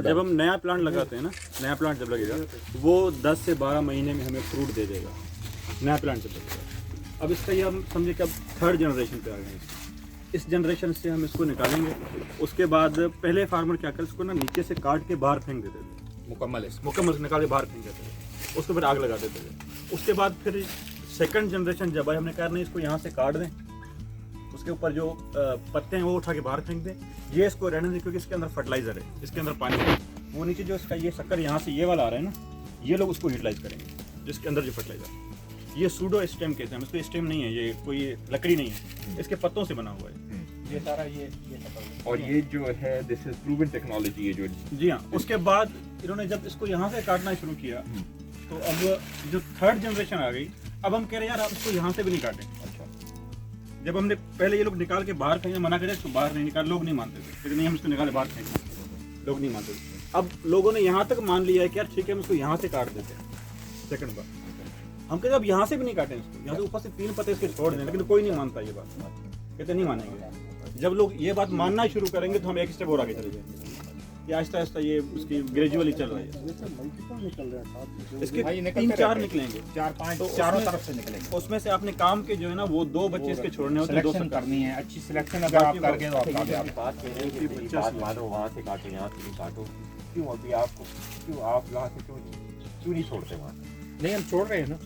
जब हम नया प्लांट लगाते हैं ना, नया प्लांट जब लगेगा वो 10 से 12 महीने में हमें फ्रूट दे देगा, नया प्लांट जब लगेगा। अब इसका ये हम समझे कि अब थर्ड जनरेशन पे आ गए हैं। इस जनरेशन से हम इसको निकालेंगे। उसके बाद पहले फार्मर क्या करते, इसको ना नीचे से काट के बाहर फेंक देते थे, मुकम्मल निकाल के बाहर फेंक देते थे, उसको फिर आग लगा देते थे। उसके बाद फिर सेकंड जनरेशन जब आए, हमने कहा नहीं इसको यहाँ से काट दें, उसके ऊपर जो पत्ते हैं वो उठा के बाहर फेंक दें, ये इसको रहने दें क्योंकि इसके अंदर फर्टिलाइजर है, इसके अंदर पानी है। वो नीचे जो इसका ये शक्कर यहाँ से ये वाला आ रहा है ना, ये लोग उसको यूटिलाइज करेंगे, जिसके अंदर जो फर्टिलाइजर, ये सूडो स्टेम कहते हैं, इसको स्टेम नहीं है, ये कोई लकड़ी नहीं है, इसके पत्तों से बना हुआ है ये सारा, ये शक्कर। और ये जो है दिस इज प्रूवन टेक्नोलॉजी है जो। जी हाँ। उसके बाद इन्होंने जब इसको यहाँ से काटना शुरू किया तो अब जो थर्ड जनरेशन आ गई, अब हम कह रहे हैं यार आप इसको यहाँ से भी नहीं काटें। अच्छा, जब हमने पहले ये लोग निकाल के बाहर फेंकने मना करे, इसको बाहर नहीं निकाल, लोग नहीं मानते थे, लेकिन नहीं हम इसको निकाले बाहर फेंकना, लोग नहीं मानते थे। अब लोगों ने यहाँ तक मान लिया है कि यार ठीक है हम इसको यहाँ से काट देते हैं। सेकंड बार हम कहते अब यहाँ से भी नहीं काटें इसको, यहाँ से ऊपर से 3 पत्ते इसके छोड़ दें, लेकिन कोई नहीं मानता ये बात, कहते नहीं मानेंगे। जब लोग ये बात मानना शुरू करेंगे तो हम एक स्टेप और आगे चले जाएंगे। ये आहिस्ता आहिस्ता ये उसकी ग्रेजुअली चल रही है, इसके 3-4 निकलेंगे, 4-5 तो चारों उसमें- तरफ से निकलेंगे। उसमें से आपने काम के जो है ना वो 2 बच्चे इसके छोड़ने होते हैं, 2 सिलेक्शन करनी है, अच्छी सिलेक्शन अगर आप करके तो आप कामयाब। बात कह रहे हैं कि बात मानो वहाँ से काटो यहाँ से नहीं काटो, क्यों अभी आपको क्यों आप यहाँ से क्यों नहीं छोड़ते वहाँ से? नहीं, हम छोड़ रहे हैं ना।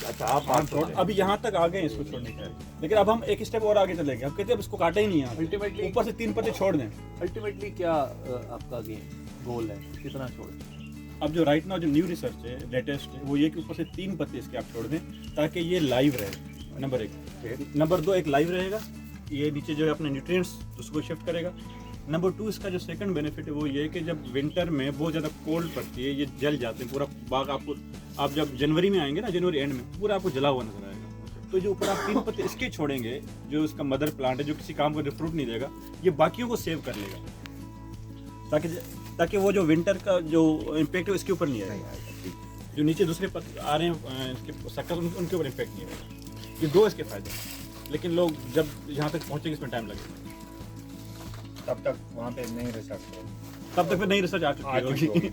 अच्छा, आप बात छोड़ अभी यहाँ तक आ गए हैं इसको छोड़ने के, लेकिन अब हम एक स्टेप और आगे चलेंगे। अब कहते हैं अब इसको काटे ही नहीं है, अल्टीमेटली ऊपर से 3 पत्ते छोड़ दें। अल्टीमेटली क्या आपका गोल है, कितना छोड़? अब जो राइट नाउ जो न्यू रिसर्च है, लेटेस्ट है, वो ये कि ऊपर से 3 पत्ते इसके आप छोड़ दें ताकि ये लाइव रहे, नंबर 1। नंबर 2 एक लाइव रहेगा, ये नीचे जो है अपने न्यूट्रिएंट्स उसको शिफ्ट करेगा। नंबर 2 इसका जो सेकंड बेनिफिट है वो ये है कि जब विंटर में बहुत ज़्यादा कोल्ड पड़ती है, ये जल जाते हैं, पूरा बाग आपको, आप जब जनवरी में आएंगे ना, जनवरी एंड में पूरा आपको जला हुआ नजर आएगा। तो जो ऊपर आप 3 पत्ते इसके छोड़ेंगे, जो इसका मदर प्लांट है जो किसी काम का जो फ्रूट नहीं देगा, ये बाकियों को सेव कर लेगा, ताकि वो जो विंटर का जो इम्पैक्ट है इसके ऊपर नहीं आएगा। जो नीचे दूसरे पत्ते आ रहे हैं इसके शक्कर, उनके ऊपर इम्पैक्ट नहीं आएगा। ये 2 इसके फायदे हैं, लेकिन लोग जब यहाँ तक पहुँचेंगे इसमें टाइम लगेगा, तब तक वहाँ पे नहीं रिसर्च हो, तब तक फिर नई रिसर्च आ चुकी होगी।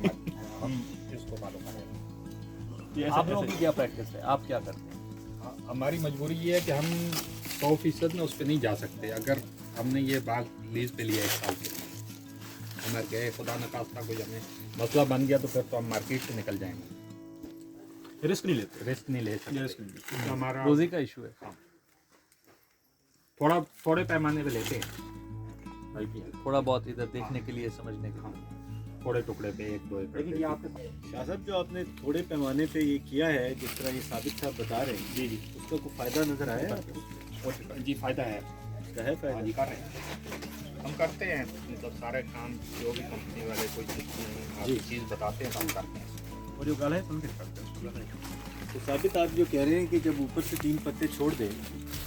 हम इसको मालूम करेंगे। ये आप ऐसे- लोगों की क्या प्रैक्टिस है, आप क्या करते हैं? हमारी मजबूरी ये है कि हम 100% में उस पर नहीं जा सकते। अगर हमने ये बाग लीज पे लिया 1 साल के लिए, हम गए, खुदा न खास्ता कोई हमें मसला बन गया तो फिर तो हम मार्केट से निकल जाएंगे, रिस्क नहीं लेते, रिस्क नहीं ले सकते। रिस्क नहीं लेते। तो हमारा रोजी का इशू है, थोड़े पैमाने पे लेते हैं, थोड़ा बहुत इधर देखने के लिए, समझने के लिए। थोड़े टुकड़े पे 1-2 एकड़ पे। शाह साहब जो आपने थोड़े पैमाने पे ये किया है, जिस तरह ये साबित साहब बता रहे हैं, जी उसका कोई फायदा नजर आया आपको? जी फायदा है, उसका है फायदा? हाँ जी, कर रहे हैं, हम करते हैं, मतलब सारे काम जो भी कंपनी वाले कोई चीज़ बताते हैं तो हम करते हैं। वो जो गाला है सुन के करते हैं। तो साबित आप जो कह रहे हैं कि जब ऊपर से 3 पत्ते छोड़ दें,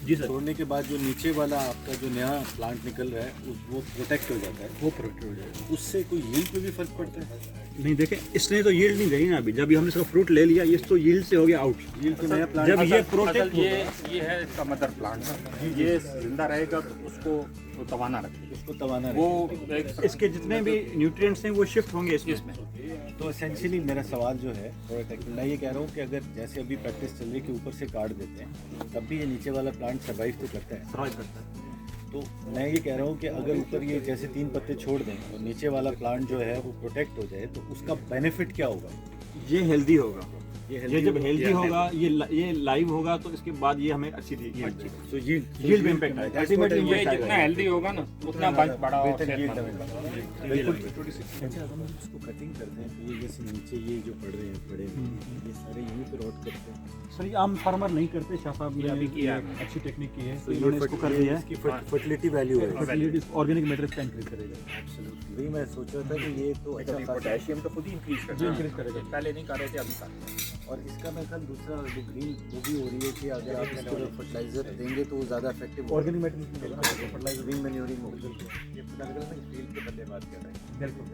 जी सर, छोड़ने के बाद जो नीचे वाला आपका जो नया प्लांट निकल रहा है वो प्रोटेक्ट हो जाता है, वो प्रोटेक्ट हो जाएगा। उससे कोई यील्ड पे भी फर्क पड़ता है? नहीं देखें, इसने तो यील्ड नहीं गई ना अभी, जब हमने इसका फ्रूट ले लिया, ये तो यील्ड से हो गया आउट। यील्ड तो नया प्लांट जब ये असल प्रोटेक्ट ये है इसका मदर प्लांट, ये जिंदा रहेगा तो उसको तवाना रखेगा, उसको तवाना वो इसके जितने भी न्यूट्रिएंट्स हैं वो शिफ्ट होंगे इसमें। तो एसेंशियली मेरा सवाल जो है थोड़ा टेक्निकल, मैं ये कह रहा हूँ कि अगर जैसे अभी प्रैक्टिस चल रही है कि ऊपर से काट देते हैं, तब भी ये नीचे वाला प्लांट सर्वाइव तो करता है। सर्वाइव करता है। तो मैं ये कह रहा हूँ कि अगर ऊपर ये जैसे 3 पत्ते छोड़ दें और नीचे वाला प्लांट जो है वो प्रोटेक्ट हो जाए, तो उसका बेनिफिट क्या होगा? ये हेल्दी होगा, ये ये जब हेल्दी होगा, ये लाइव होगा, तो इसके बाद ये हमें अच्छी थी तो यील्ड में इम्पैक्ट आएगा। Ultimately ये जितना हेल्दी होगा ना उतना बड़ा और सेहतमंद होगा। बिल्कुल। अच्छा, अगर हम इसको कटिंग करते हैं तो ये जैसे नीचे ये जो पड़ रहे हैं पड़े हैं, ये सारे यहीं पे रॉट करते हैं। सर ये आम फार्मर नहीं करते, शाह साहब ने अभी किया एक अच्छी टेक्निक की है, तो तो इन्होंने इसको कर दिया है। इसकी फर्टिलिटी वैल्यू है। फर्टिलिटी ऑर्गेनिक मैटर इसका इंक्रीज करेगा, वही मैं सोच रहा था कि ये तो अच्छा खासा- पोटेशियम तो खुद ही इंक्रीज कर जो इंक्रीज करेगा। पहले नहीं कर रहे थे, अभी करते हैं। और इसका मैं कल दूसरा जो ग्रीन वो भी हो रही है कि अगर आप इसको फर्टिलाइजर देंगे तो वो ज़्यादा effective organic matter fertiliser green manuring होगा। ये पता लग रहा है फील्ड के बंदे बात कर रहे हैं। बिल्कुल।